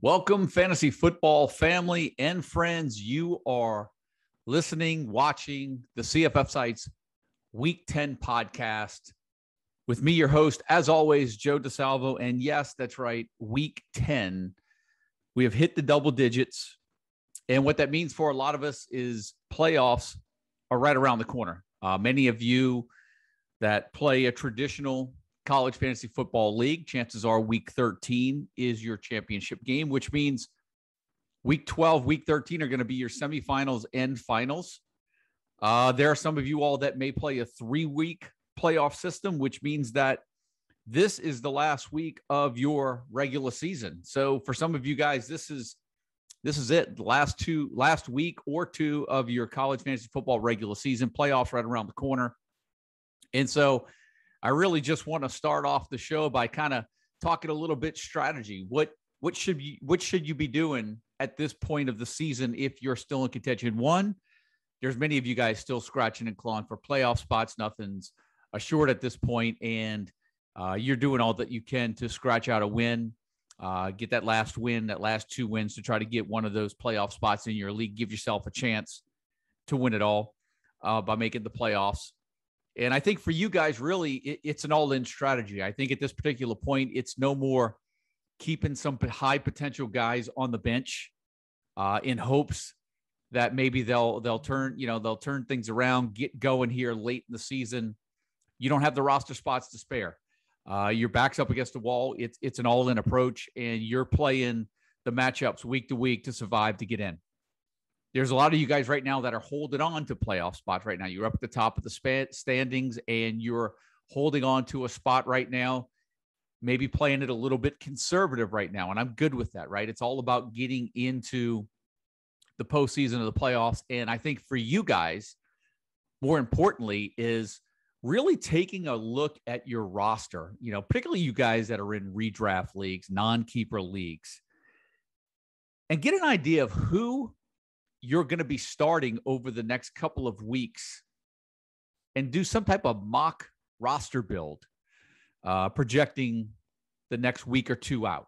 Welcome, fantasy football family and friends. You are listening, watching the CFF Sites Week 10 podcast with me, your host, as always, Joe DeSalvo. And yes, that's right, Week 10. We have hit the double digits. And what that means for a lot of us is playoffs are right around the corner. Many of you that play a traditional college fantasy football league, chances are week 13 is your championship game, which means week 12, week 13 are going to be your semifinals and finals. There are some of you all that may play a 3-week playoff system, which means that this is the last week of your regular season. So for some of you guys, this is it. The last week or two of your college fantasy football regular season. Playoffs right around the corner. And so I really just want to start off the show by kind of talking a little bit strategy. What should you be doing at this point of the season if you're still in contention? One, there's many of you guys still scratching and clawing for playoff spots. Nothing's assured at this point, and you're doing all that you can to scratch out a win, get that last win, that last 2 wins to try to get one of those playoff spots in your league. Give yourself a chance to win it all by making the playoffs. And I think for you guys, really, it's an all-in strategy. I think at this particular point, it's no more keeping some high potential guys on the bench in hopes that maybe they'll turn things around, get going here late in the season. You don't have the roster spots to spare. Your back's up against the wall. It's an all-in approach, and you're playing the matchups week to week to survive to get in. There's a lot of you guys right now that are holding on to playoff spots right now. You're up at the top of the standings, and you're holding on to a spot right now, maybe playing it a little bit conservative right now. And I'm good with that, right? It's all about getting into the postseason of the playoffs. And I think for you guys, more importantly, is really taking a look at your roster, particularly you guys that are in redraft leagues, non-keeper leagues, and get an idea of who you're going to be starting over the next couple of weeks and do some type of mock roster build, projecting the next week or two out.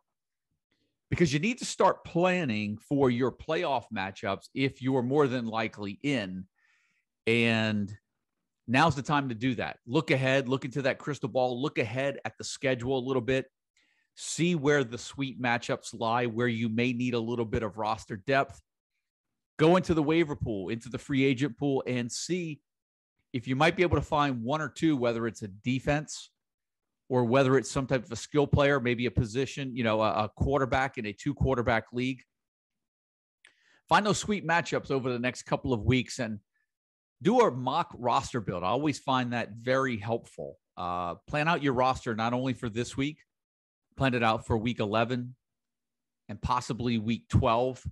Because you need to start planning for your playoff matchups if you're more than likely in. And now's the time to do that. Look ahead, look into that crystal ball, look ahead at the schedule a little bit, see where the sweet matchups lie, where you may need a little bit of roster depth. Go into the waiver pool, into the free agent pool, and see if you might be able to find one or two, whether it's a defense or whether it's some type of a skill player, maybe a position, a quarterback in a 2-quarterback league. Find those sweet matchups over the next couple of weeks and do a mock roster build. I always find that very helpful. Plan out your roster not only for this week, plan it out for week 11 and possibly week 12.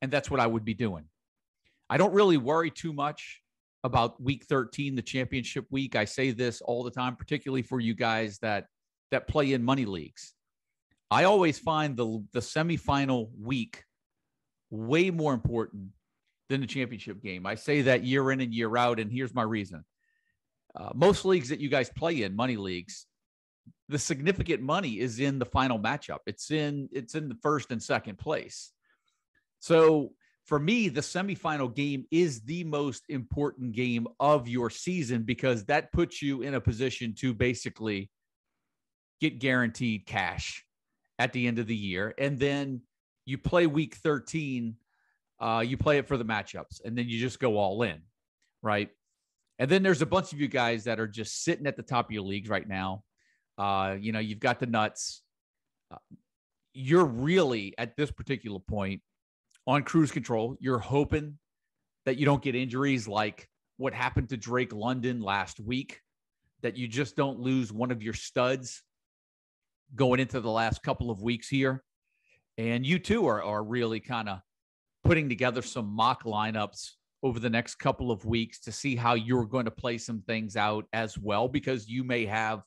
And that's what I would be doing. I don't really worry too much about week 13, the championship week. I say this all the time, particularly for you guys that play in money leagues. I always find the semifinal week way more important than the championship game. I say that year in and year out, and here's my reason. Most leagues that you guys play in, money leagues, the significant money is in the final matchup. It's in the first and second place. So for me, the semifinal game is the most important game of your season because that puts you in a position to basically get guaranteed cash at the end of the year. And then you play week 13, you play it for the matchups, and then you just go all in, right? And then there's a bunch of you guys that are just sitting at the top of your leagues right now. You've got the nuts. You're really, at this particular point, on cruise control. You're hoping that you don't get injuries like what happened to Drake London last week, that you just don't lose one of your studs going into the last couple of weeks here. And you too are really kind of putting together some mock lineups over the next couple of weeks to see how you're going to play some things out as well, because you may have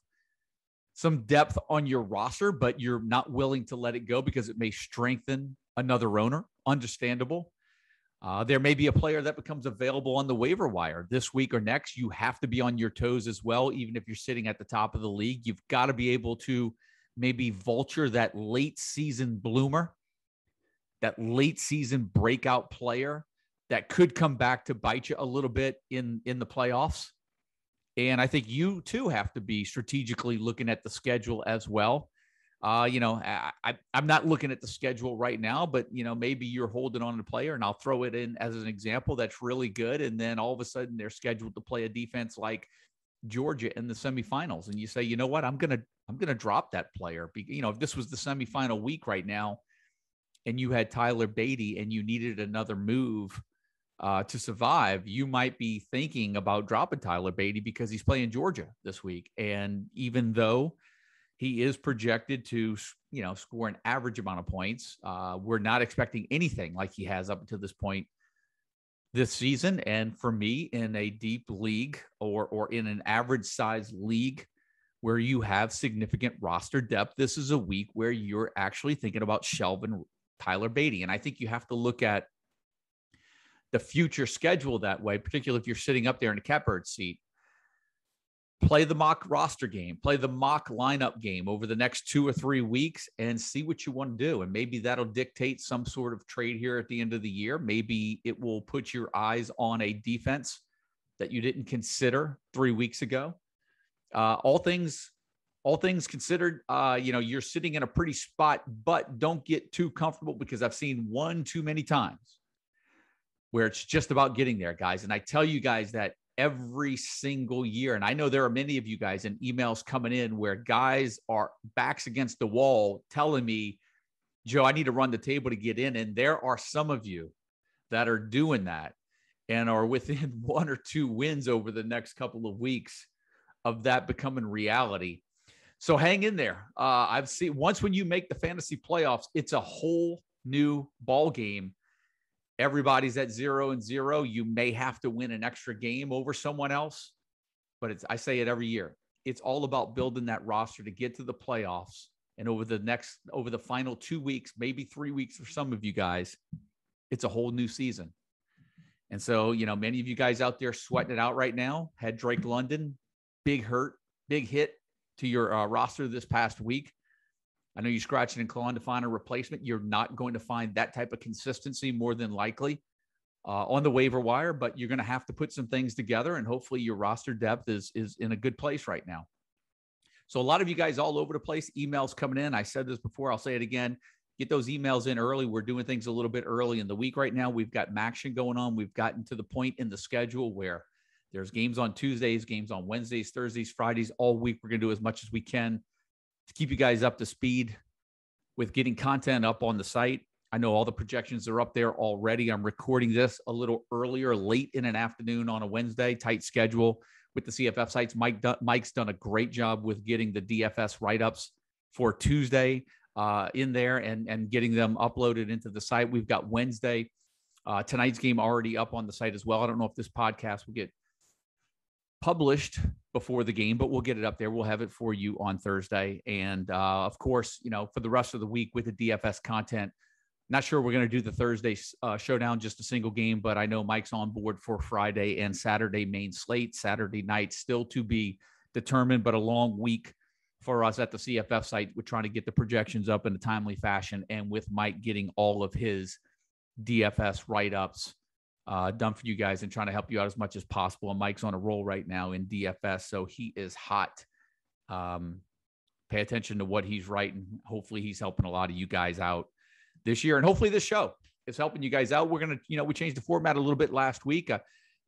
some depth on your roster, but you're not willing to let it go because it may strengthen another owner. Understandable. There may be a player that becomes available on the waiver wire this week or next. You have to be on your toes as well. Even if you're sitting at the top of the league, you've got to be able to maybe vulture that late season bloomer, that late season breakout player that could come back to bite you a little bit in the playoffs. And I think you too have to be strategically looking at the schedule as well. I'm not looking at the schedule right now, but maybe you're holding on to a player, and I'll throw it in as an example that's really good. And then all of a sudden they're scheduled to play a defense like Georgia in the semifinals, and you say, you know what, I'm gonna drop that player. If this was the semifinal week right now, and you had Tyler Beatty, and you needed another move to survive, you might be thinking about dropping Tyler Beatty because he's playing Georgia this week. And even though he is projected to, score an average amount of points, we're not expecting anything like he has up until this point this season. And for me, in a deep league or in an average size league where you have significant roster depth, this is a week where you're actually thinking about shelving Tyler Beatty. And I think you have to look at the future schedule that way, particularly if you're sitting up there in the catbird seat. Play the mock roster game, play the mock lineup game over the next 2 or 3 weeks and see what you want to do. And maybe that'll dictate some sort of trade here at the end of the year. Maybe it will put your eyes on a defense that you didn't consider 3 weeks ago. All things considered, you're sitting in a pretty spot, but don't get too comfortable, because I've seen one too many times where it's just about getting there, guys. And I tell you guys that every single year. And I know there are many of you guys and emails coming in where guys are backs against the wall telling me, Joe, I need to run the table to get in. And there are some of you that are doing that and are within 1 or 2 wins over the next couple of weeks of that becoming reality. So hang in there. I've seen once when you make the fantasy playoffs, it's a whole new ball game. Everybody's at 0-0. You may have to win an extra game over someone else, but I say it every year. It's all about building that roster to get to the playoffs. And over the final 2 weeks, maybe 3 weeks for some of you guys, it's a whole new season. And so, many of you guys out there sweating it out right now had Drake London, big hit to your roster this past week. I know you're scratching and clawing to find a replacement. You're not going to find that type of consistency more than likely on the waiver wire, but you're going to have to put some things together, and hopefully your roster depth is in a good place right now. So a lot of you guys all over the place, emails coming in. I said this before, I'll say it again. Get those emails in early. We're doing things a little bit early in the week right now. We've got action going on. We've gotten to the point in the schedule where there's games on Tuesdays, games on Wednesdays, Thursdays, Fridays, all week. We're going to do as much as we can to keep you guys up to speed with getting content up on the site. I know all the projections are up there already. I'm recording this a little earlier, late in an afternoon on a Wednesday, tight schedule with the CFF sites. Mike's done a great job with getting the DFS write-ups for Tuesday in there and getting them uploaded into the site. We've got Wednesday, tonight's game already up on the site as well. I don't know if this podcast will get published before the game, but we'll get it up there. We'll have it for you on Thursday. And of course, for the rest of the week with the DFS content, not sure we're going to do the Thursday showdown, just a single game, but I know Mike's on board for Friday and Saturday main slate. Saturday night still to be determined, but a long week for us at the CFF site. We're trying to get the projections up in a timely fashion, and with Mike getting all of his DFS write-ups done for you guys and trying to help you out as much as possible. And Mike's on a roll right now in DFS, so he is hot. Pay attention to what he's writing. Hopefully he's helping a lot of you guys out this year, and hopefully this show is helping you guys out. We're going to, we changed the format a little bit last week.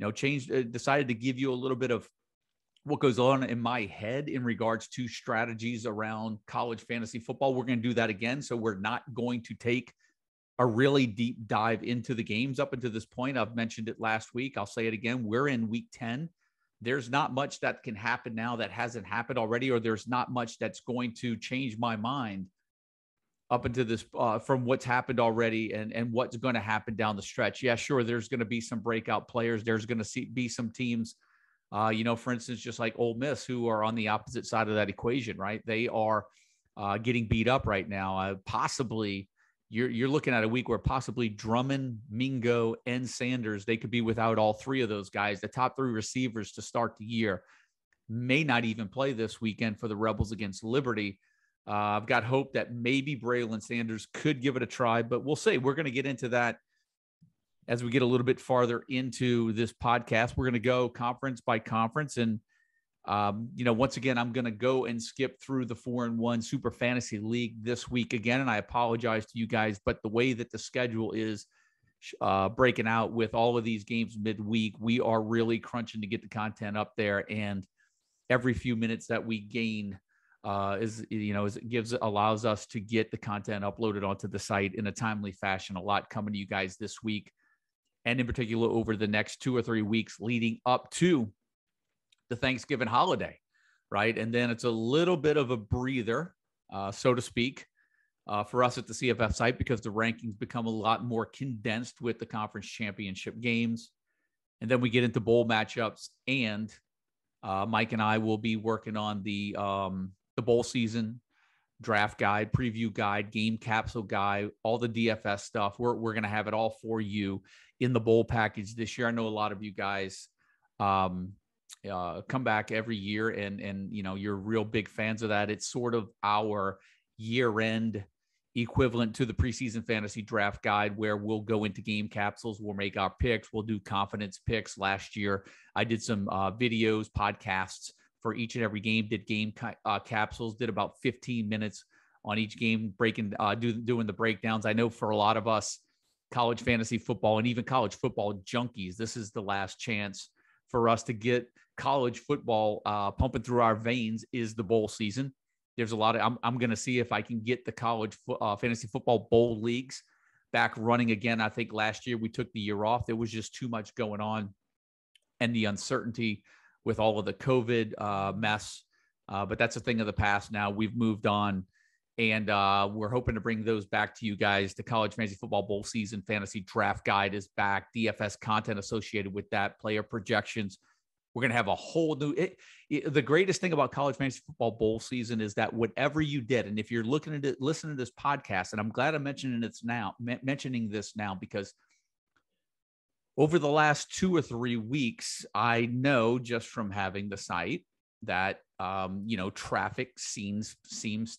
Decided to give you a little bit of what goes on in my head in regards to strategies around college fantasy football. We're going to do that again. So we're not going to take a really deep dive into the games up until this point. I've mentioned it last week. I'll say it again. We're in week 10. There's not much that can happen now that hasn't happened already, or there's not much that's going to change my mind up into this from what's happened already and what's going to happen down the stretch. Yeah, sure. There's going to be some breakout players. There's going to be some teams, for instance, just like Ole Miss, who are on the opposite side of that equation, right? They are getting beat up right now. Possibly you're looking at a week where possibly Drummond, Mingo, and Sanders, they could be without all three of those guys. The top three receivers to start the year may not even play this weekend for the Rebels against Liberty. I've got hope that maybe Braylon Sanders could give it a try, but we'll see. We're going to get into that as we get a little bit farther into this podcast. We're going to go conference by conference. And, once again, I'm going to go and skip through the 4-1 Super Fantasy League this week again. And I apologize to you guys, but the way that the schedule is breaking out with all of these games midweek, we are really crunching to get the content up there. And every few minutes that we gain allows us to get the content uploaded onto the site in a timely fashion. A lot coming to you guys this week, and in particular over the next 2 or 3 weeks leading up to the Thanksgiving holiday, right? And then it's a little bit of a breather, so to speak, for us at the CFF site, because the rankings become a lot more condensed with the conference championship games. And then we get into bowl matchups, and Mike and I will be working on the bowl season draft guide, preview guide, game capsule guide, all the DFS stuff. We're going to have it all for you in the bowl package this year. I know a lot of you guys come back every year and you're real big fans of that. It's sort of our year-end equivalent to the preseason fantasy draft guide, where we'll go into game capsules. We'll make our picks. We'll do confidence picks. Last year, I did some videos, podcasts for each and every game, did game capsules, did about 15 minutes on each game, doing the breakdowns. I know for a lot of us college fantasy football and even college football junkies, this is the last chance for us to get college football pumping through our veins is the bowl season. There's a lot of, I'm going to see if I can get the college fantasy football bowl leagues back running again. I think last year we took the year off. There was just too much going on and the uncertainty with all of the COVID mess. But that's a thing of the past now. We've moved on, and we're hoping to bring those back to you guys. The college fantasy football bowl season fantasy draft guide is back. DFS content associated with that, player projections. We're going to have a whole new, the greatest thing about college fantasy football bowl season is that whatever you did, and if you're looking at it, listening to this podcast, and I'm glad I'm mentioning this now, because over the last 2 or 3 weeks, I know just from having the site that, traffic seems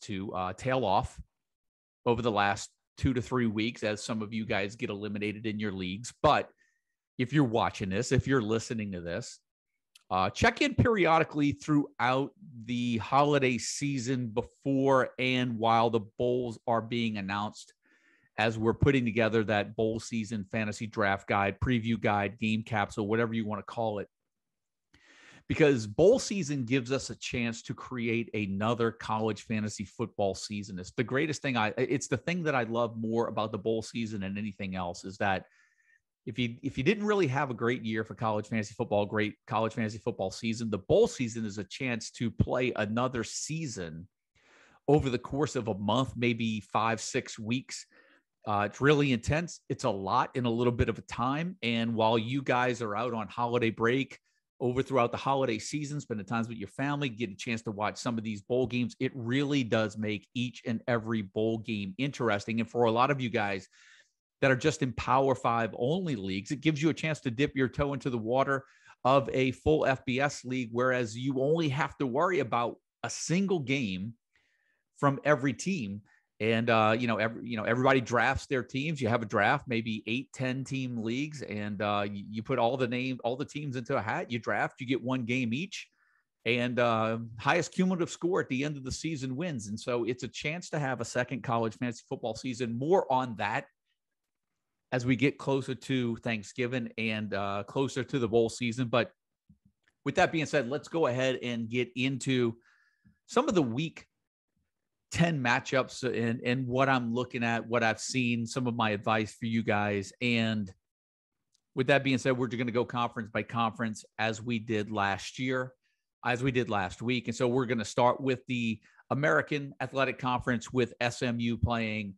to tail off over the last 2 to 3 weeks as some of you guys get eliminated in your leagues. But if you're watching this, if you're listening to this, check in periodically throughout the holiday season before and while the bowls are being announced, as we're putting together that bowl season fantasy draft guide, preview guide, game capsule, whatever you want to call it. Because bowl season gives us a chance to create another college fantasy football season. It's the greatest thing. It's the thing that I love more about the bowl season than anything else, is that if you didn't really have a great year for college fantasy football, great college fantasy football season, the bowl season is a chance to play another season over the course of a month, maybe 5-6 weeks. It's really intense. It's a lot in a little bit of a time. And while you guys are out on holiday break throughout the holiday season, spending time with your family, get a chance to watch some of these bowl games, it really does make each and every bowl game interesting. And for a lot of you guys that are just in Power 5 only leagues, it gives you a chance to dip your toe into the water of a full FBS league, whereas you only have to worry about a single game from every team. And, everybody drafts their teams. You have a draft, maybe 8-10 team leagues, and you put all the teams into a hat, you draft, you get one game each, and highest cumulative score at the end of the season wins. And so it's a chance to have a second college fantasy football season. More on that as we get closer to Thanksgiving and closer to the bowl season. But with that being said, let's go ahead and get into some of the week 10 matchups and what I'm looking at, what I've seen, some of my advice for you guys. And with that being said, we're just going to go conference by conference as we did last week. And so we're going to start with the American Athletic Conference with SMU playing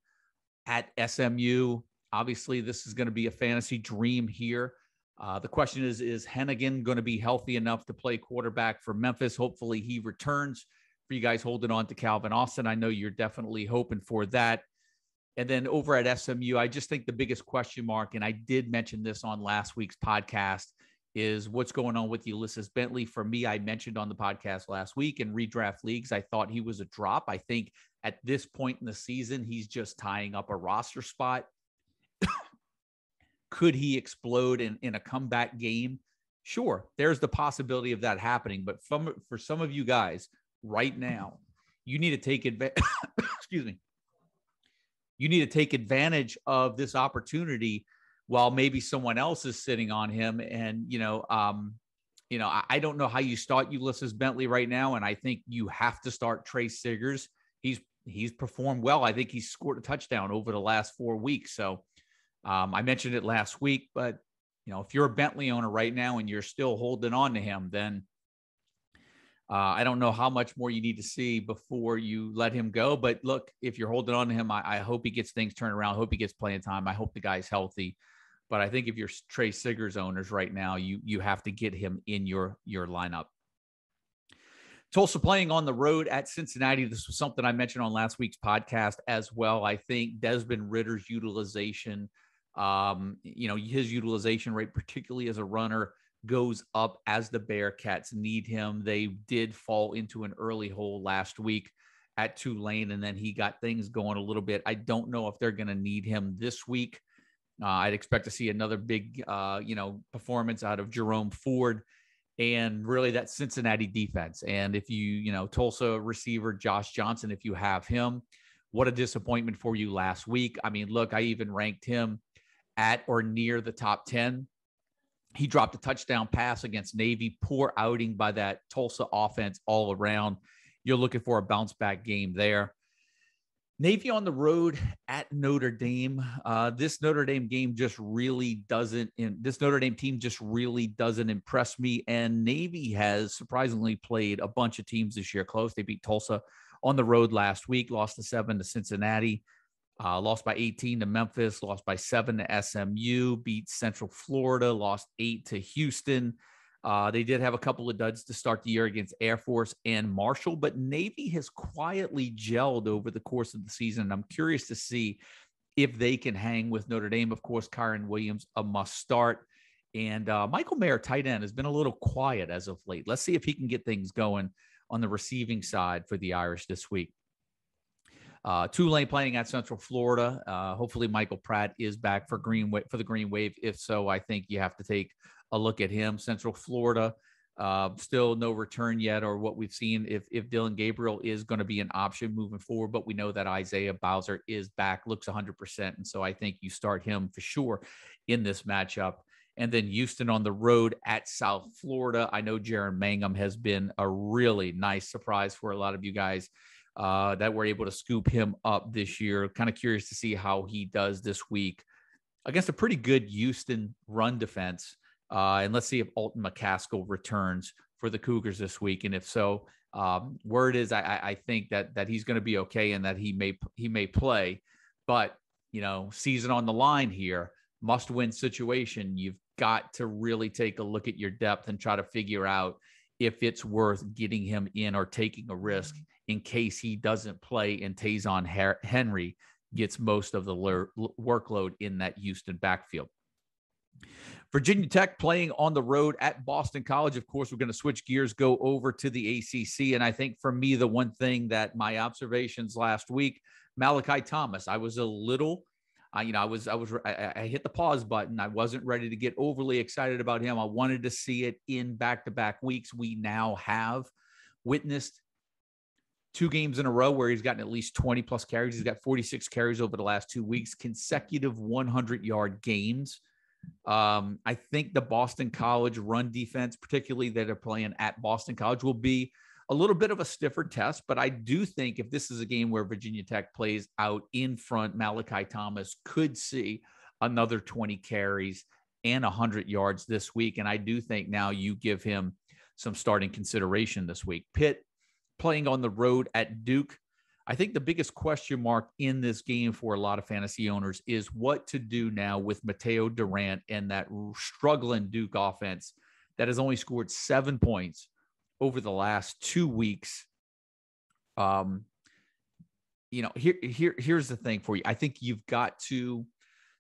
at SMU. Obviously, this is going to be a fantasy dream here. The question is Hennigan going to be healthy enough to play quarterback for Memphis? Hopefully he returns. For you guys holding on to Calvin Austin, I know you're definitely hoping for that. And then over at SMU, I just think the biggest question mark, and I did mention this on last week's podcast, is what's going on with Ulysses Bentley. For me, I mentioned on the podcast last week in redraft leagues, I thought he was a drop. I think at this point in the season, he's just tying up a roster spot. Could he explode in a comeback game? Sure, there's the possibility of that happening. But for some of you guys right now, you need to take advantage. Excuse me. You need to take advantage of this opportunity while maybe someone else is sitting on him. And I don't know how you start Ulysses Bentley right now, and I think you have to start Trace Siggers. He's performed well. I think he's scored a touchdown over the last 4 weeks. So I mentioned it last week, but if you're a Bentley owner right now and you're still holding on to him, then I don't know how much more you need to see before you let him go. But look, if you're holding on to him, I hope he gets things turned around. I hope he gets playing time. I hope the guy's healthy. But I think if you're Trace Siggers owners right now, you have to get him in your lineup. Tulsa playing on the road at Cincinnati. This was something I mentioned on last week's podcast as well. I think Desmond Ridder's utilization, his utilization rate, particularly as a runner, goes up as the Bearcats need him. They did fall into an early hole last week at Tulane, and then he got things going a little bit. I don't know if they're going to need him this week. I'd expect to see another big, performance out of Jerome Ford and really that Cincinnati defense. And if Tulsa receiver Josh Johnson, if you have him, what a disappointment for you last week. I mean, look, I even ranked him at or near the top 10. He dropped a touchdown pass against Navy. Poor outing by that Tulsa offense all around. You're looking for a bounce back game there. Navy on the road at Notre Dame. This Notre Dame team just really doesn't impress me. And Navy has surprisingly played a bunch of teams this year close. They beat Tulsa on the road last week, lost to 7 to Cincinnati, lost by 18 to Memphis, lost by 7 to SMU, beat Central Florida, lost 8 to Houston. They did have a couple of duds to start the year against Air Force and Marshall, but Navy has quietly gelled over the course of the season. I'm curious to see if they can hang with Notre Dame. Of course, Kyron Williams, a must start. And Michael Mayer, tight end, has been a little quiet as of late. Let's see if he can get things going on the receiving side for the Irish this week. Tulane playing at Central Florida. Hopefully Michael Pratt is back for the Green Wave. If so, I think you have to take a look at him. Central Florida, still no return yet, or what we've seen if Dylan Gabriel is going to be an option moving forward, but we know that Isaiah Bowser is back, looks 100%. And so I think you start him for sure in this matchup. And then Houston on the road at South Florida. I know Jaron Mangum has been a really nice surprise for a lot of you guys that were able to scoop him up this year. Kind of curious to see how he does this week against a pretty good Houston run defense. And let's see if Alton McCaskill returns for the Cougars this week. And if so, word is I think that he's going to be okay and that he may play. But, season on the line here, must-win situation. You've got to really take a look at your depth and try to figure out if it's worth getting him in or taking a risk in case he doesn't play and Tazon Henry gets most of the workload in that Houston backfield. Virginia Tech playing on the road at Boston College. Of course, we're going to switch gears, go over to the ACC. And I think for me, the one thing that my observations last week, Malachi Thomas, I was a little, I hit the pause button. I wasn't ready to get overly excited about him. I wanted to see it in back-to-back weeks. We now have witnessed 2 games in a row where he's gotten at least 20 plus carries. He's got 46 carries over the last 2 weeks, consecutive 100-yard games. I think the Boston College run defense, particularly that are playing at Boston College, will be a little bit of a stiffer test. But I do think if this is a game where Virginia Tech plays out in front, Malachi Thomas could see another 20 carries and 100 yards this week. And I do think now you give him some starting consideration this week. Pitt playing on the road at Duke. I think the biggest question mark in this game for a lot of fantasy owners is what to do now with Mateo Durant and that struggling Duke offense that has only scored 7 points over the last 2 weeks. Here's the thing for you. I think you've got to,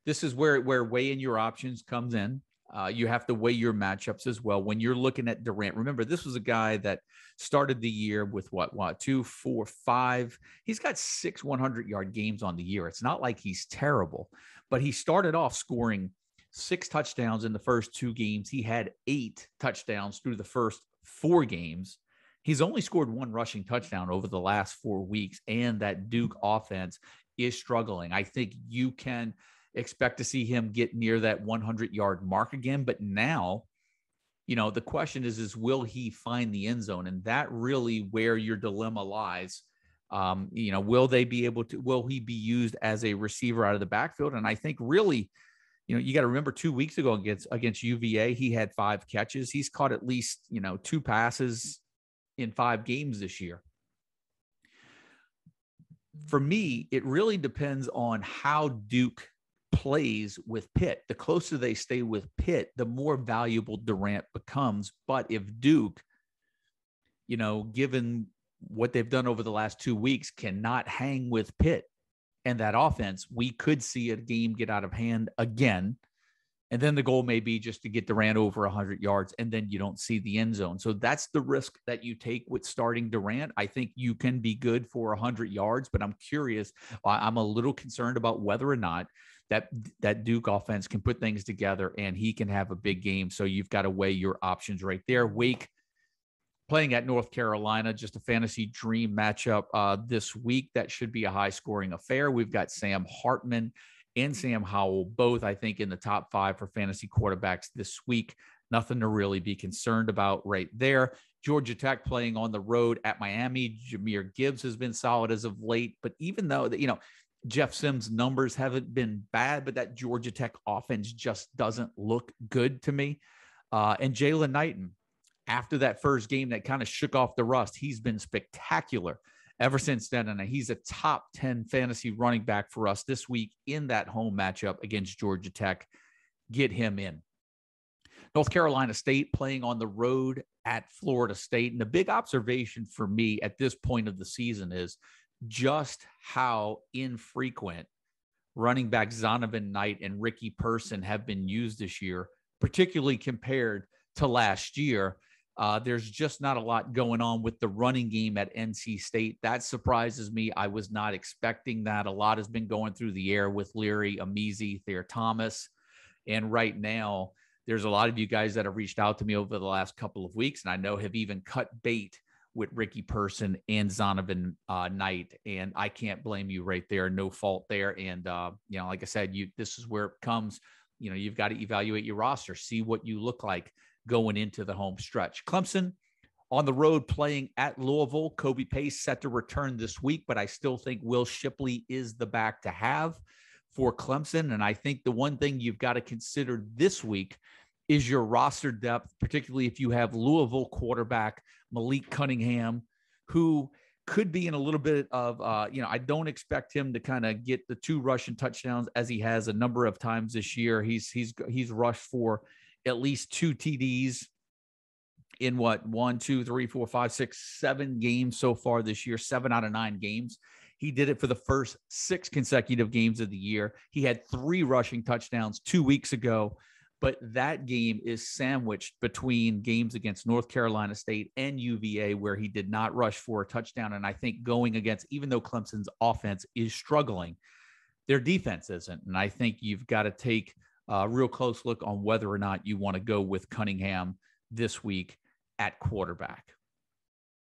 this is where weighing your options comes in. You have to weigh your matchups as well. When you're looking at Durant, remember, this was a guy that started the year with what, 2, 4, 5. He's got 6 100-yard games on the year. It's not like he's terrible, but he started off scoring 6 touchdowns in the first 2 games. He had 8 touchdowns through the first 4 games. He's only scored 1 rushing touchdown over the last 4 weeks, and that Duke offense is struggling. I think you can expect to see him get near that 100-yard mark again. But now, the question is will he find the end zone? And that really where your dilemma lies. Will he be used as a receiver out of the backfield? And I think really, you got to remember 2 weeks ago against UVA, he had 5 catches. He's caught at least, 2 passes in 5 games this year. For me, it really depends on how Duke plays with Pitt. The closer they stay with Pitt, the more valuable Durant becomes. But if Duke, given what they've done over the last 2 weeks, cannot hang with Pitt and that offense, we could see a game get out of hand again. And then the goal may be just to get Durant over 100 yards, and then you don't see the end zone. So that's the risk that you take with starting Durant. I think you can be good for 100 yards, but I'm curious. I'm a little concerned about whether or not that Duke offense can put things together and he can have a big game. So you've got to weigh your options right there. Wake playing at North Carolina, just a fantasy dream matchup this week. That should be a high-scoring affair. We've got Sam Hartman and Sam Howell, both, I think, in the top 5 for fantasy quarterbacks this week. Nothing to really be concerned about right there. Georgia Tech playing on the road at Miami. Jahmyr Gibbs has been solid as of late. But even though, Jeff Sims' numbers haven't been bad, but that Georgia Tech offense just doesn't look good to me. And Jalen Knighton, after that first game that kind of shook off the rust, he's been spectacular ever since then. And he's a top 10 fantasy running back for us this week in that home matchup against Georgia Tech. Get him in. North Carolina State playing on the road at Florida State. And the big observation for me at this point of the season is just how infrequent running back Zonovan Knight and Ricky Person have been used this year, particularly compared to last year. There's just not a lot going on with the running game at NC State. That surprises me. I was not expecting that. A lot has been going through the air with Leary, Amizi, Thayer Thomas. And right now, there's a lot of you guys that have reached out to me over the last couple of weeks, and I know have even cut bait with Ricky Person and Zonovan Knight. And I can't blame you right there. No fault there. And, like I said, this is where it comes. You've got to evaluate your roster, see what you look like going into the home stretch. Clemson on the road playing at Louisville. Kobe Pace set to return this week, but I still think Will Shipley is the back to have for Clemson. And I think the one thing you've got to consider this week is your roster depth, particularly if you have Louisville quarterback Malik Cunningham, who could be in a little bit of, I don't expect him to kind of get the 2 rushing touchdowns as he has a number of times this year. He's rushed for at least 2 TDs in 1, 2, 3, 4, 5, 6, 7 games so far this year, 7 out of 9 games. He did it for the first 6 consecutive games of the year. He had 3 rushing touchdowns 2 weeks ago, but that game is sandwiched between games against North Carolina State and UVA, where he did not rush for a touchdown. And I think going against, even though Clemson's offense is struggling, their defense isn't. And I think you've got to take a real close look on whether or not you want to go with Cunningham this week at quarterback.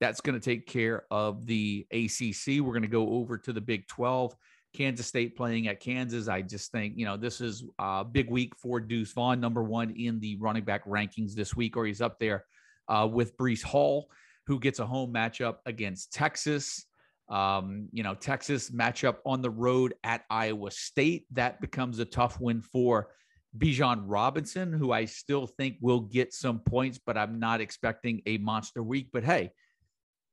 That's going to take care of the ACC. We're going to go over to the Big 12. Kansas State playing at Kansas. I just think, this is a big week for Deuce Vaughn, number 1 in the running back rankings this week, or he's up there with Breece Hall, who gets a home matchup against Texas. Texas matchup on the road at Iowa State. That becomes a tough win for Bijan Robinson, who I still think will get some points, but I'm not expecting a monster week. But hey,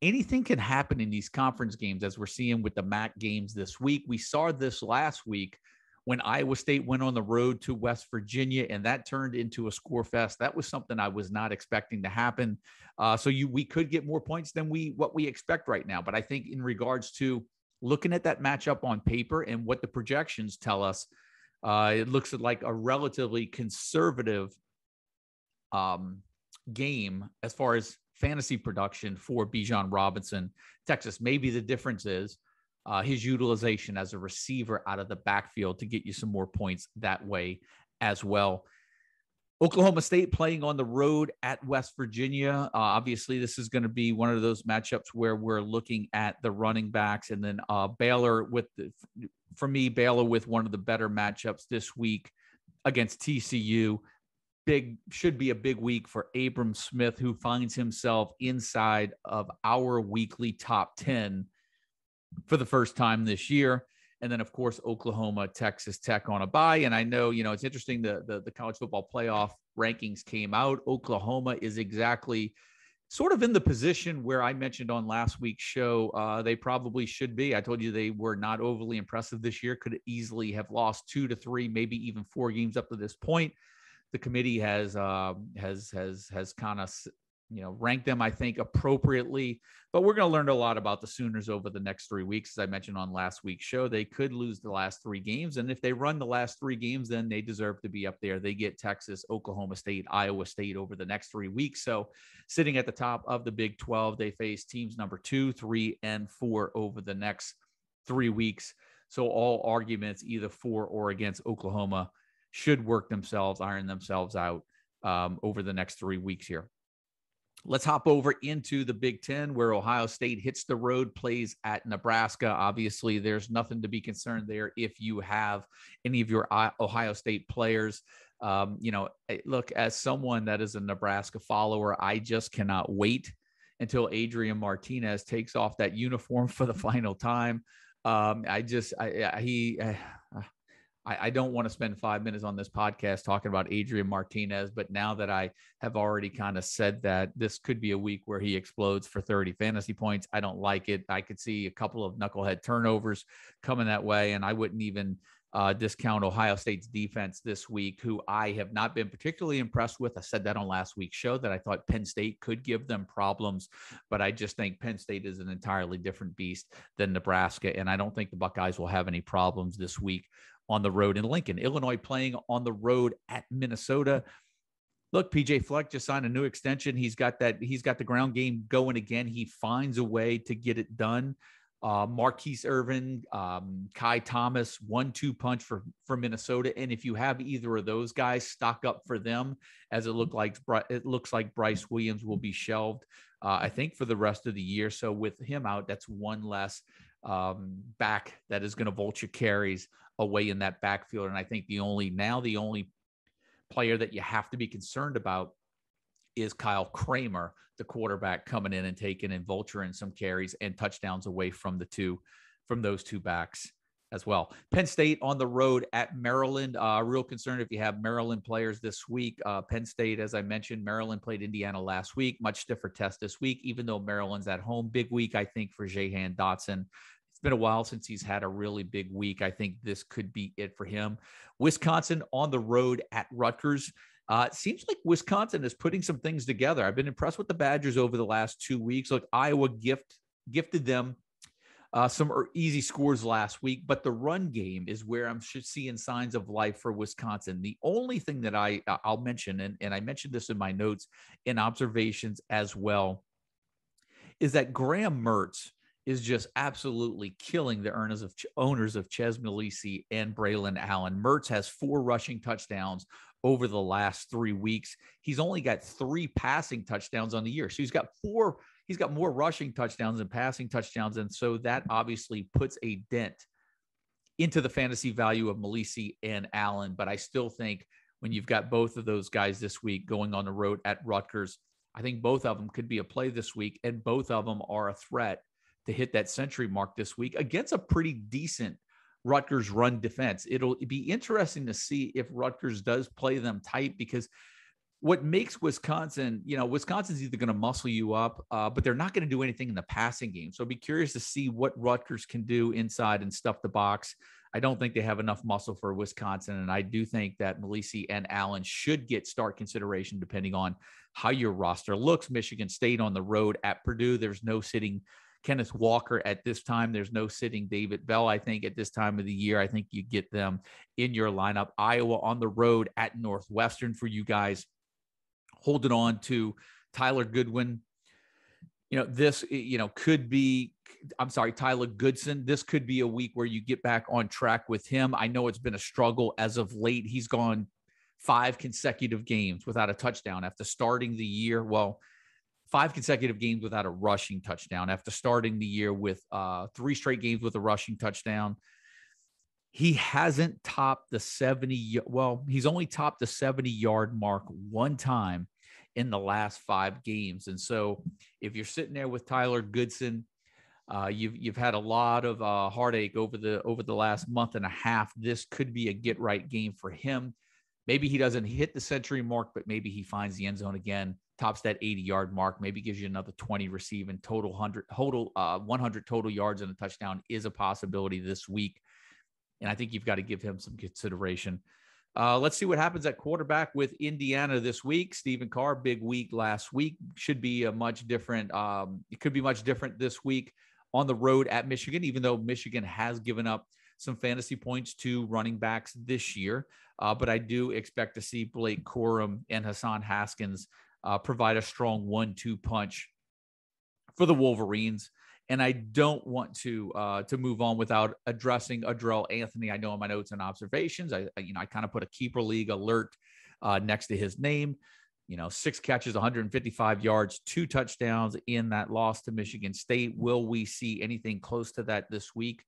anything can happen in these conference games, as we're seeing with the MAC games this week. We saw this last week when Iowa State went on the road to West Virginia, and that turned into a score fest. That was something I was not expecting to happen. We could get more points than what we expect right now. But I think in regards to looking at that matchup on paper and what the projections tell us, it looks like a relatively conservative game as far as fantasy production for Bijan Robinson, Texas. Maybe the difference is his utilization as a receiver out of the backfield to get you some more points that way as well. Oklahoma State playing on the road at West Virginia. Obviously, this is going to be one of those matchups where we're looking at the running backs, and then Baylor for me, Baylor with one of the better matchups this week against TCU. Should be a big week for Abram Smith, who finds himself inside of our weekly top 10 for the first time this year. And then, of course, Oklahoma, Texas Tech on a bye. And I know, it's interesting, the college football playoff rankings came out. Oklahoma is exactly sort of in the position where I mentioned on last week's show they probably should be. I told you they were not overly impressive this year, could easily have lost 2 to 3, maybe even 4 games up to this point. The committee has kind of ranked them, I think, appropriately. But we're going to learn a lot about the Sooners over the next 3 weeks. As I mentioned on last week's show, they could lose the last 3 games. And if they run the last 3 games, then they deserve to be up there. They get Texas, Oklahoma State, Iowa State over the next 3 weeks. So sitting at the top of the Big 12, they face teams number 2, 3, and 4 over the next 3 weeks. So all arguments either for or against Oklahoma should iron themselves out over the next 3 weeks here. Let's hop over into the Big Ten, where Ohio State hits the road, plays at Nebraska. Obviously, there's nothing to be concerned there if you have any of your Ohio State players. Look, as someone that is a Nebraska follower, I just cannot wait until Adrian Martinez takes off that uniform for the final time. I don't want to spend 5 minutes on this podcast talking about Adrian Martinez, but now that I have already kind of said that this could be a week where he explodes for 30 fantasy points, I don't like it. I could see a couple of knucklehead turnovers coming that way, and I wouldn't even discount Ohio State's defense this week, who I have not been particularly impressed with. I said that on last week's show that I thought Penn State could give them problems, but I just think Penn State is an entirely different beast than Nebraska, and I don't think the Buckeyes will have any problems this week on the road in Lincoln. Illinois playing on the road at Minnesota. Look, PJ Fleck just signed a new extension. He's got the ground game going again. He finds a way to get it done. Marquise Irvin, Kai Thomas, 1-2 punch for Minnesota. And if you have either of those guys, stock up for them, as it looks like Bryce Williams will be shelved, I think, for the rest of the year. So with him out, that's one less back that is going to vulture carries away in that backfield. And I think the only player that you have to be concerned about is Kyle Kramer, the quarterback, coming in and taking and vulturing some carries and touchdowns away from those two backs as well. Penn State on the road at Maryland. Real concern if you have Maryland players this week. Penn State, as I mentioned, Maryland played Indiana last week. Much stiffer test this week, even though Maryland's at home. Big week, I think, for Jahan Dotson. It's been a while since he's had a really big week. I think this could be it for him. Wisconsin on the road at Rutgers. It seems like Wisconsin is putting some things together. I've been impressed with the Badgers over the last 2 weeks. Look, Iowa gifted them some easy scores last week, but the run game is where I'm seeing signs of life for Wisconsin. The only thing that I'll mention, and I mentioned this in my notes and observations as well, is that Graham Mertz is just absolutely killing the owners of Ches Milisi and Braylon Allen. Mertz has 4 rushing touchdowns over the last 3 weeks. He's only got 3 passing touchdowns on the year. So he's got more rushing touchdowns than passing touchdowns. And so that obviously puts a dent into the fantasy value of Milisi and Allen. But I still think when you've got both of those guys this week going on the road at Rutgers, I think both of them could be a play this week, and both of them are a threat to hit that century mark this week against a pretty decent Rutgers run defense. It'll be interesting to see if Rutgers does play them tight, because what makes Wisconsin's either going to muscle you up, but they're not going to do anything in the passing game. So I'll be curious to see what Rutgers can do inside and stuff the box. I don't think they have enough muscle for Wisconsin, and I do think that Milisi and Allen should get start consideration depending on how your roster looks. Michigan State on the road at Purdue. There's no sitting Kenneth Walker at this time. There's no sitting David Bell, I think, at this time of the year. I think you get them in your lineup. Iowa on the road at Northwestern for you guys. holding on to Tyler Goodwin. This, could be, Tyler Goodson. This could be a week where you get back on track with him. I know it's been a struggle as of late. He's gone 5 consecutive games without a touchdown after starting the year. Well, 5 consecutive games without a rushing touchdown after starting the year with 3 straight games with a rushing touchdown. He hasn't topped the 70. Well, he's only topped the 70-yard mark one time in the last 5 games. And so if you're sitting there with Tyler Goodson, you've had a lot of heartache over the last month and a half. This could be a get right game for him. Maybe he doesn't hit the century mark, but maybe he finds the end zone again, tops that 80-yard mark, maybe gives you another 20 receiving, 100 total yards and a touchdown is a possibility this week. And I think you've got to give him some consideration. Let's see what happens at quarterback with Indiana this week. Stephen Carr, big week last week. Should be a much different. It could be much different this week on the road at Michigan, even though Michigan has given up some fantasy points to running backs this year. But I do expect to see Blake Corum and Hassan Haskins provide a strong 1-2 punch for the Wolverines. And I don't want to move on without addressing Adrell Anthony. I know in my notes and observations, I kind of put a keeper league alert next to his name. 6 catches, 155 yards, 2 touchdowns in that loss to Michigan State. Will we see anything close to that this week?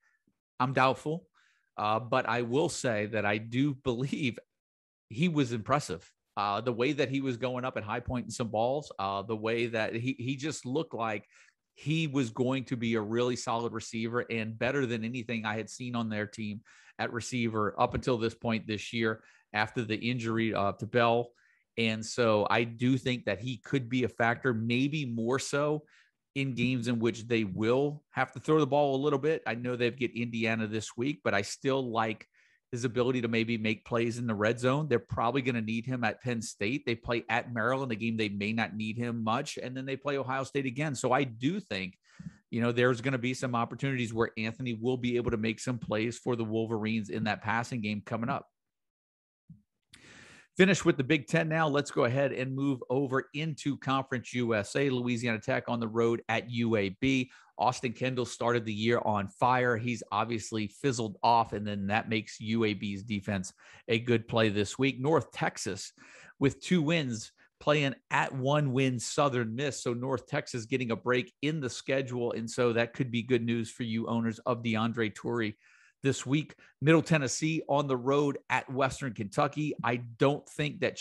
I'm doubtful, but I will say that I do believe he was impressive. The way that he was going up at high point in some balls, the way that he just looked like he was going to be a really solid receiver and better than anything I had seen on their team at receiver up until this point this year after the injury to Bell. And so I do think that he could be a factor, maybe more so in games in which they will have to throw the ball a little bit. I know they've get Indiana this week, but I still like his ability to maybe make plays in the red zone. They're probably going to need him at Penn State. They play at Maryland, a game they may not need him much, and then they play Ohio State again. So I do think, there's going to be some opportunities where Anthony will be able to make some plays for the Wolverines in that passing game coming up. Finish with the Big Ten now. Let's go ahead and move over into Conference USA. Louisiana Tech on the road at UAB. Austin Kendall started the year on fire. He's obviously fizzled off, and then that makes UAB's defense a good play this week. North Texas with 2 wins, playing at 1-win Southern Miss. So North Texas getting a break in the schedule, and so that could be good news for you owners of DeAndre Torrey this week. Middle Tennessee on the road at Western Kentucky. I don't think that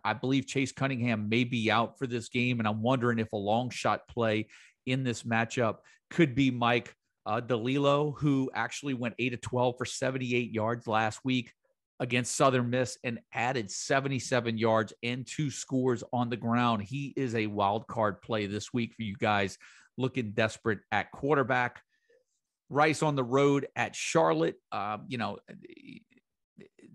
I believe Chase Cunningham may be out for this game, and I'm wondering if a long shot play in this matchup could be Mike DeLillo, who actually went 8 of 12 for 78 yards last week against Southern Miss and added 77 yards and 2 scores on the ground. He is a wild card play this week for you guys looking desperate at quarterback. Rice on the road at Charlotte.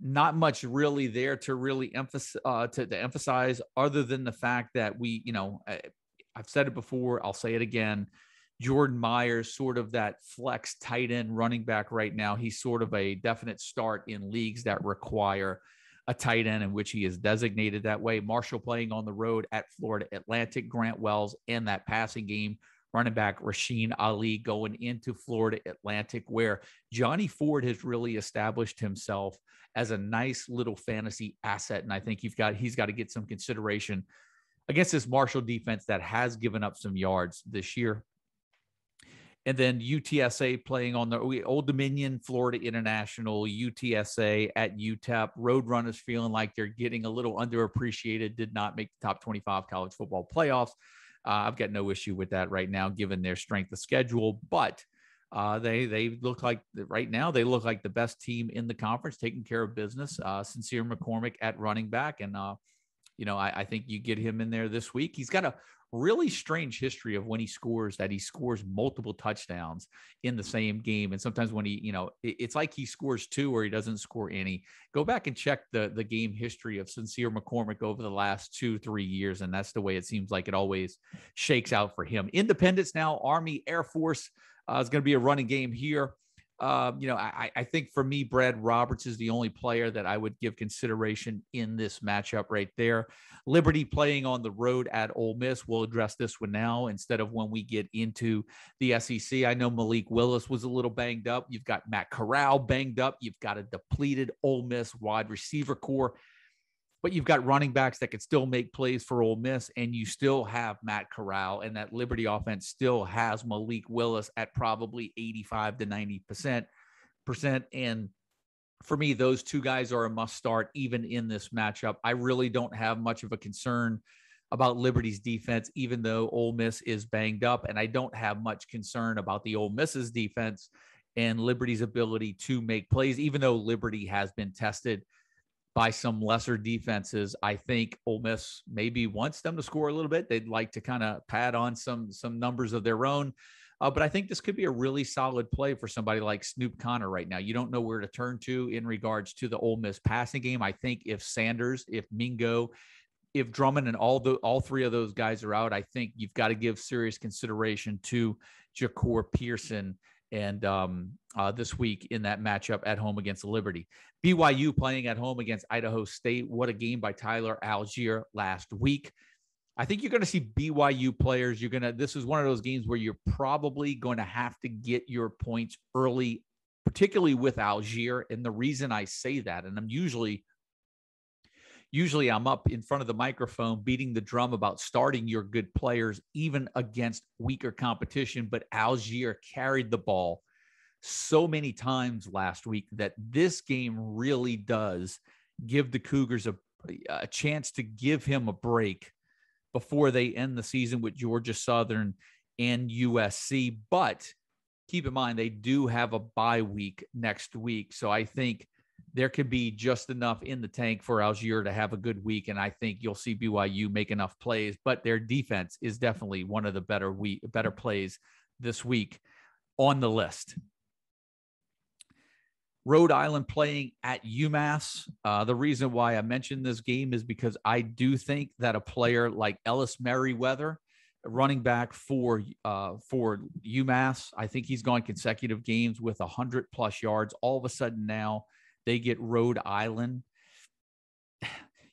Not much really there to really emphasize other than the fact that I've said it before, I'll say it again. Jordan Myers, sort of that flex tight end running back right now. He's sort of a definite start in leagues that require a tight end in which he is designated that way. Marshall playing on the road at Florida Atlantic. Grant Wells and that passing game. Running back Rasheen Ali going into Florida Atlantic, where Johnny Ford has really established himself as a nice little fantasy asset. And I think he's got to get some consideration against this Marshall defense that has given up some yards this year. And then UTSA playing on the Old Dominion, Florida International, UTSA at UTEP. Roadrunners feeling like they're getting a little underappreciated, did not make the top 25 college football playoffs. I've got no issue with that right now, given their strength of schedule. But they look like right now they look like the best team in the conference, taking care of business. Sincere McCormick at running back, and I think you get him in there this week. He's got a really strange history of when he scores multiple touchdowns in the same game. And sometimes when it's like he scores 2 or he doesn't score any. Go back and check the game history of Sincere McCormick over the last 2-3 years. And that's the way it seems like it always shakes out for him. Independence now, Army, Air Force is going to be a running game here. I think for me, Brad Roberts is the only player that I would give consideration in this matchup right there. Liberty playing on the road at Ole Miss. We'll address this one now instead of when we get into the SEC. I know Malik Willis was a little banged up. You've got Matt Corral banged up. You've got a depleted Ole Miss wide receiver core. But you've got running backs that can still make plays for Ole Miss, and you still have Matt Corral, and that Liberty offense still has Malik Willis at probably 85 to 90%. And for me, those two guys are a must start even in this matchup. I really don't have much of a concern about Liberty's defense, even though Ole Miss is banged up, and I don't have much concern about the Ole Miss's defense and Liberty's ability to make plays, even though Liberty has been tested by some lesser defenses. I think Ole Miss maybe wants them to score a little bit. They'd like to kind of pad on some numbers of their own. But I think this could be a really solid play for somebody like Snoop Connor right now. You don't know where to turn to in regards to the Ole Miss passing game. I think if Sanders, if Mingo, if Drummond and all three of those guys are out, I think you've got to give serious consideration to Ja'Cour Pearson and this week in that matchup at home against Liberty. BYU playing at home against Idaho State. What a game by Tyler Algier last week. I think you're going to see BYU players. This is one of those games where you're probably going to have to get your points early, particularly with Algier. And the reason I say that, and I'm usually I'm up in front of the microphone beating the drum about starting your good players even against weaker competition, but Algier carried the ball so many times last week that this game really does give the Cougars a chance to give him a break before they end the season with Georgia Southern and USC. But keep in mind, they do have a bye week next week. So I think there could be just enough in the tank for Algier to have a good week. And I think you'll see BYU make enough plays, but their defense is definitely one of the better plays this week on the list. Rhode Island playing at UMass. The reason why I mentioned this game is because I do think that a player like Ellis Merriweather, running back for UMass, I think he's gone consecutive games with 100+ yards. All of a sudden now they get Rhode Island.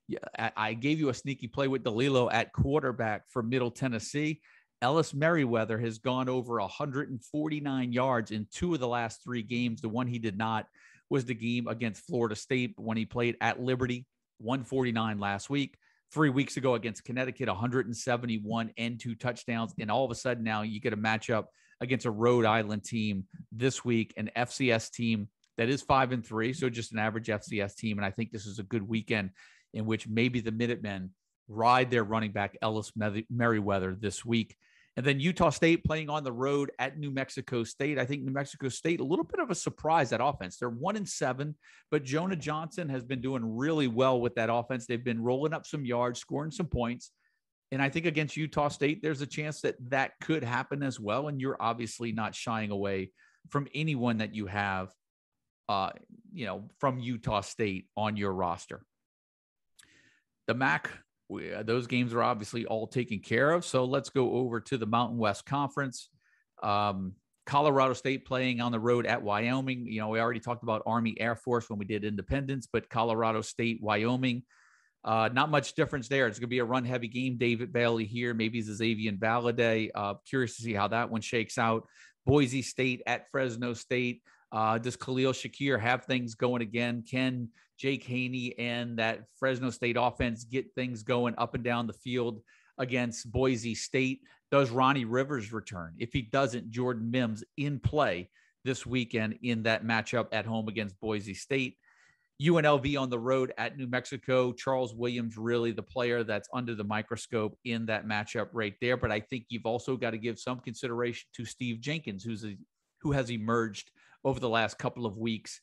Yeah, I gave you a sneaky play with DeLillo at quarterback for Middle Tennessee. Ellis Merriweather has gone over 149 yards in 2 of the last 3 games. The one he did not was the game against Florida State when he played at Liberty, 149 last week. 3 weeks ago against Connecticut, 171 and 2 touchdowns. And all of a sudden now you get a matchup against a Rhode Island team this week, an FCS team that is 5-3, so just an average FCS team. And I think this is a good weekend in which maybe the Minutemen ride their running back Ellis Merriweather this week. And then Utah State playing on the road at New Mexico State. I think New Mexico State, a little bit of a surprise, that offense. They're 1-7, but Jonah Johnson has been doing really well with that offense. They've been rolling up some yards, scoring some points. And I think against Utah State, there's a chance that could happen as well. And you're obviously not shying away from anyone that you have, from Utah State on your roster. The MAC, those games are obviously all taken care of. So let's go over to the Mountain West Conference. Colorado State playing on the road at Wyoming. We already talked about Army Air Force when we did Independence, but Colorado State, Wyoming, not much difference there. It's going to be a run-heavy game. David Bailey here. Maybe it's Xavier Valladay. Curious to see how that one shakes out. Boise State at Fresno State. Does Khalil Shakir have things going again? Can Jake Haney and that Fresno State offense get things going up and down the field against Boise State? Does Ronnie Rivers return? If he doesn't, Jordan Mims in play this weekend in that matchup at home against Boise State. UNLV on the road at New Mexico. Charles Williams, really the player that's under the microscope in that matchup right there. But I think you've also got to give some consideration to Steve Jenkins, who has emerged over the last couple of weeks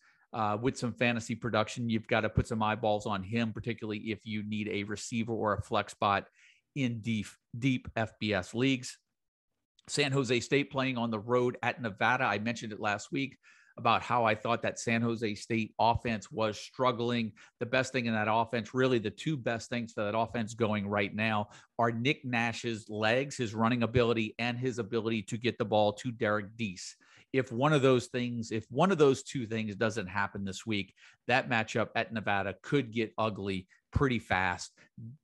with some fantasy production. You've got to put some eyeballs on him, particularly if you need a receiver or a flex spot in deep FBS leagues. San Jose State playing on the road at Nevada. I mentioned it last week about how I thought that San Jose State offense was struggling. The best thing in that offense, really the 2 best things for that offense going right now, are Nick Nash's legs, his running ability, and his ability to get the ball to Derek Deese If one of those two things doesn't happen this week, that matchup at Nevada could get ugly pretty fast.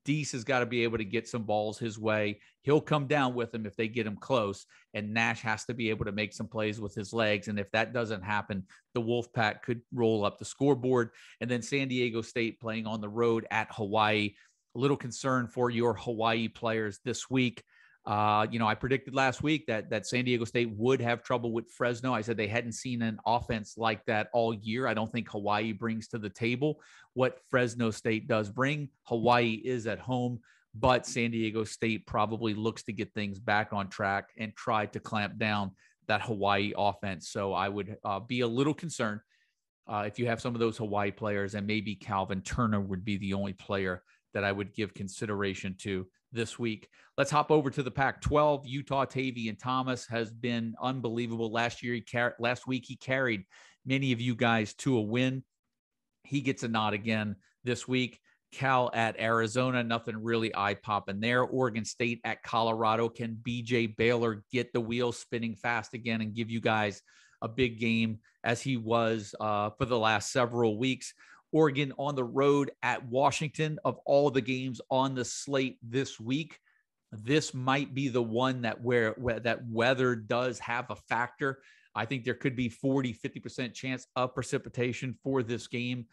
Deese has got to be able to get some balls his way. He'll come down with them if they get him close, and Nash has to be able to make some plays with his legs. And if that doesn't happen, the Wolfpack could roll up the scoreboard. And then San Diego State playing on the road at Hawaii. A little concern for your Hawaii players this week. I predicted last week that San Diego State would have trouble with Fresno. I said they hadn't seen an offense like that all year. I don't think Hawaii brings to the table what Fresno State does bring. Hawaii is at home, but San Diego State probably looks to get things back on track and try to clamp down that Hawaii offense. So I would be a little concerned if you have some of those Hawaii players, and maybe Calvin Turner would be the only player that I would give consideration to this week. Let's hop over to the Pac-12. Utah Tavian Thomas has been unbelievable. Last week he carried many of you guys to a win. He gets a nod again this week. Cal at Arizona, nothing really eye-popping there. Oregon State at Colorado. Can BJ Baylor get the wheels spinning fast again and give you guys a big game as he was for the last several weeks? Oregon on the road at Washington. Of all the games on the slate this week, this might be the one that where that weather does have a factor. I think there could be 40-50% chance of precipitation for this game.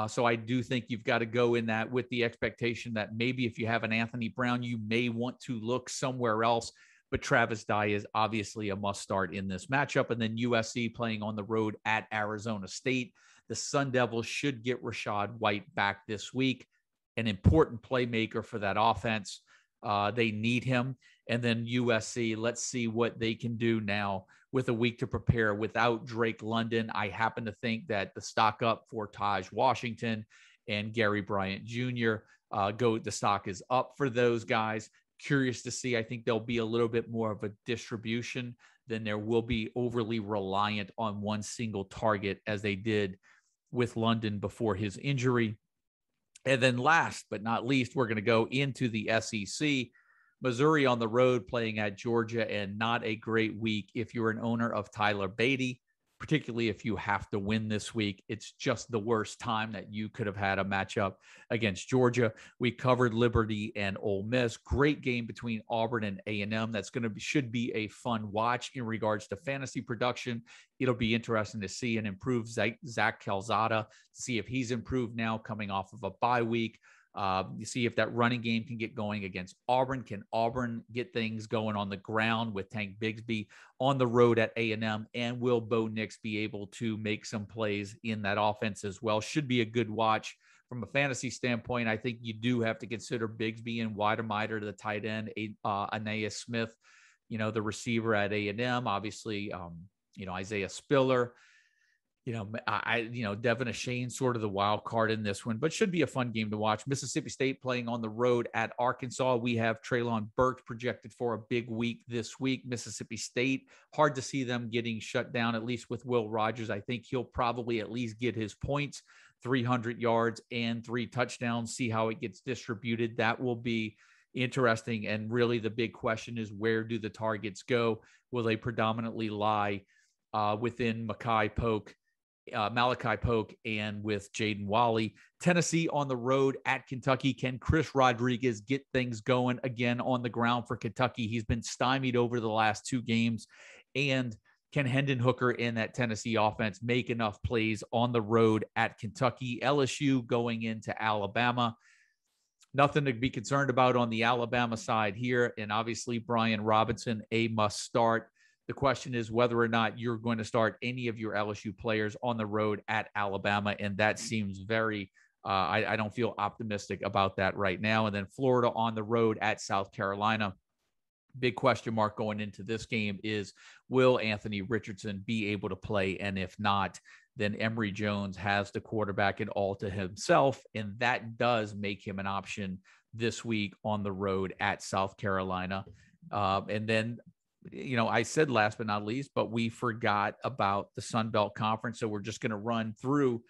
So I do think you've got to go in that with the expectation that maybe if you have an Anthony Brown, you may want to look somewhere else. But Travis Dye is obviously a must start in this matchup. And then USC playing on the road at Arizona State. The Sun Devils should get Rashad White back this week, an important playmaker for that offense. They need him. And then USC, let's see what they can do now with a week to prepare without Drake London. I happen to think that the stock up for Taj Washington and Gary Bryant Jr. The stock is up for those guys. Curious to see. I think there'll be a little bit more of a distribution than there will be overly reliant on one single target as they did with London before his injury. And then last but not least, we're going to go into the SEC. Missouri on the road playing at Georgia, and not a great week if you're an owner of Tyler Beatty, particularly if you have to win this week. It's just the worst time that you could have had a matchup against Georgia. We covered Liberty and Ole Miss. Great game between Auburn and A&M. Should be a fun watch in regards to fantasy production. It'll be interesting to see an improved Zach Calzada, see if he's improved now coming off of a bye week. You see if that running game can get going against Auburn. Can Auburn get things going on the ground with Tank Bigsby on the road at A&M? And will Bo Nix be able to make some plays in that offense as well? Should be a good watch. From a fantasy standpoint, I think you do have to consider Bigsby and Weidemeyer, the tight end, Anaya Smith, the receiver at A&M, obviously, Isaiah Spiller. Devin Ashane sort of the wild card in this one, but should be a fun game to watch. Mississippi State playing on the road at Arkansas. We have Treylon Burks projected for a big week this week. Mississippi State, hard to see them getting shut down, at least with Will Rogers. I think he'll probably at least get his points, 300 yards and 3 touchdowns, see how it gets distributed. That will be interesting. And really the big question is, where do the targets go? Will they predominantly lie within Malachi Polk and with Jaden Walley? Tennessee on the road at Kentucky. Can Chris Rodriguez get things going again on the ground for Kentucky? He's been stymied over the last 2 games. And can Hendon Hooker in that Tennessee offense make enough plays on the road at Kentucky? LSU going into Alabama. Nothing to be concerned about on the Alabama side here. And obviously Brian Robinson, a must start. The question is whether or not you're going to start any of your LSU players on the road at Alabama. And that seems very, I don't feel optimistic about that right now. And then Florida on the road at South Carolina. Big question mark going into this game is, will Anthony Richardson be able to play? And if not, then Emory Jones has the quarterback and all to himself. And that does make him an option this week on the road at South Carolina. And then, I said last but not least, but we forgot about the Sun Belt Conference. So we're just going to run through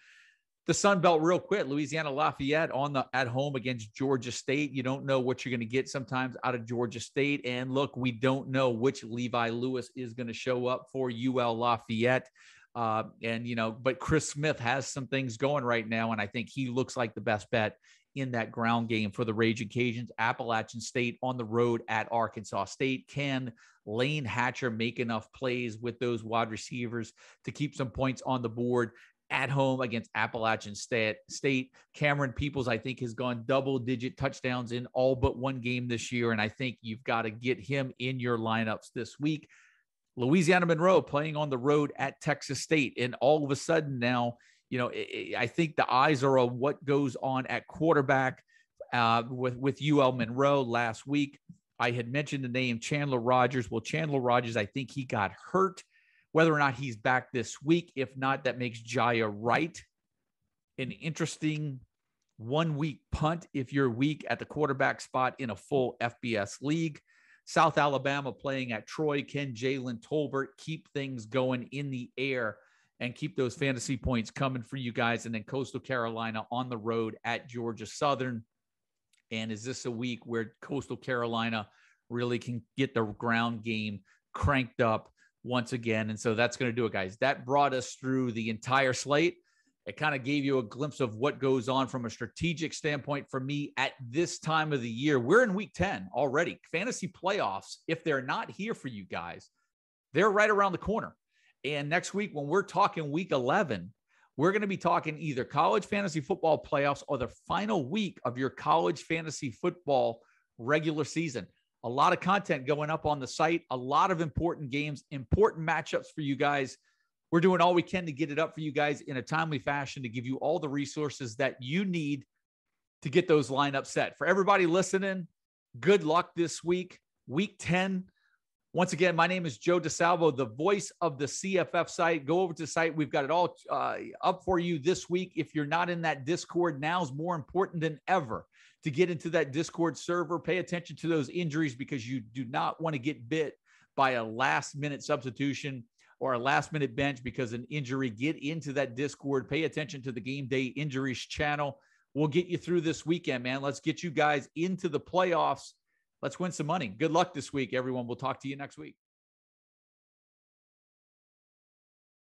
The Sun Belt real quick. Louisiana Lafayette at home against Georgia State. You don't know what you're going to get sometimes out of Georgia State. And look, we don't know which Levi Lewis is going to show up for UL Lafayette. But Chris Smith has some things going right now, and I think he looks like the best bet in that ground game for the Raging Cajuns. Appalachian State on the road at Arkansas State. Can Lane Hatcher make enough plays with those wide receivers to keep some points on the board? At home against Appalachian State. Cameron Peoples, I think, has gone double-digit touchdowns in all but one game this year, and I think you've got to get him in your lineups this week. Louisiana Monroe playing on the road at Texas State, and all of a sudden now, I think the eyes are on what goes on at quarterback with UL Monroe last week. I had mentioned the name Chandler Rogers. Well, Chandler Rogers, I think he got hurt. Whether or not he's back this week, if not, that makes Jaya Wright an interesting 1 week punt if you're weak at the quarterback spot in a full FBS league. South Alabama playing at Troy. Can Jalen Tolbert keep things going in the air and keep those fantasy points coming for you guys? And then Coastal Carolina on the road at Georgia Southern. And is this a week where Coastal Carolina really can get the ground game cranked up once again? And so that's going to do it, guys. That brought us through the entire slate. It kind of gave you a glimpse of what goes on from a strategic standpoint for me at this time of the year. We're in week 10 already. Fantasy playoffs, if they're not here for you guys, they're right around the corner. And next week, when we're talking week 11, we're going to be talking either college fantasy football playoffs or the final week of your college fantasy football regular season. A lot of content going up on the site, a lot of important games, important matchups for you guys. We're doing all we can to get it up for you guys in a timely fashion to give you all the resources that you need to get those lineups set. For everybody listening, good luck this week, week 10. Once again, my name is Joe DeSalvo, the voice of the CFF site. Go over to the site. We've got it all up for you this week. If you're not in that Discord, now's more important than ever to get into that Discord server. Pay attention to those injuries because you do not want to get bit by a last-minute substitution or a last-minute bench because an injury. Get into that Discord. Pay attention to the Game Day Injuries channel. We'll get you through this weekend, man. Let's get you guys into the playoffs. Let's win some money. Good luck this week, everyone. We'll talk to you next week.